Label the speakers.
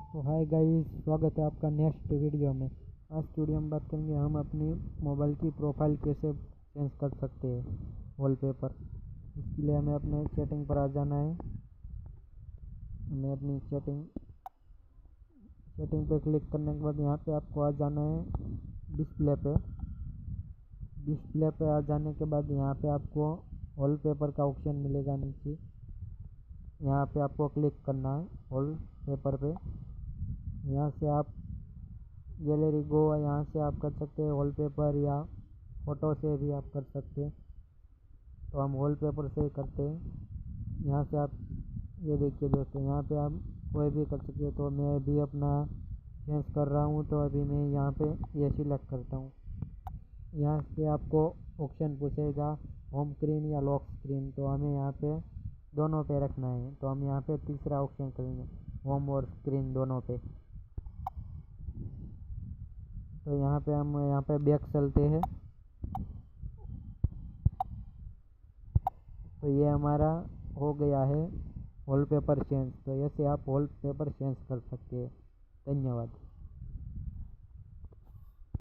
Speaker 1: तो hi guys, स्वागत है आपका नेक्स्ट वीडियो में। आज की वीडियो में बात करेंगे हम अपनी मोबाइल की प्रोफाइल कैसे चेंज कर सकते हैं वॉलपेपर। इसके लिए हमें अपने सेटिंग पर आ जाना है। हमें अपनी सेटिंग पे क्लिक करने के बाद यहाँ पे आपको आ जाना है डिस्प्ले पे आ जाने के बाद यहाँ पे आपको वॉलपेपर का ऑप्शन मिलेगा नीचे। यहाँ पे आपको क्लिक करना है वॉलपेपर पे। यहाँ से आप गैलरी गो, यहाँ से आप कर सकते हैं वॉलपेपर या फ़ोटो से भी आप कर सकते हैं। तो हम वॉलपेपर से करते हैं। यहाँ से आप ये देखिए दोस्तों, यहाँ पे आप कोई भी कर सकते हो। तो मैं भी अपना चेंज कर रहा हूँ, तो अभी मैं यहाँ पे ये सिलेक्ट करता हूँ। यहाँ से आपको ऑप्शन पूछेगा होम स्क्रीन या लॉक स्क्रीन, तो हमें यहाँ पे दोनों पे रखना है। तो हम यहाँ पे तीसरा ऑप्शन करेंगे, होम और स्क्रीन दोनों पे। तो यहाँ पे हम यहाँ पे बैक चलते हैं। तो ये हमारा हो गया है वॉलपेपर चेंज। तो ऐसे आप वॉलपेपर चेंज कर सकते हैं। धन्यवाद।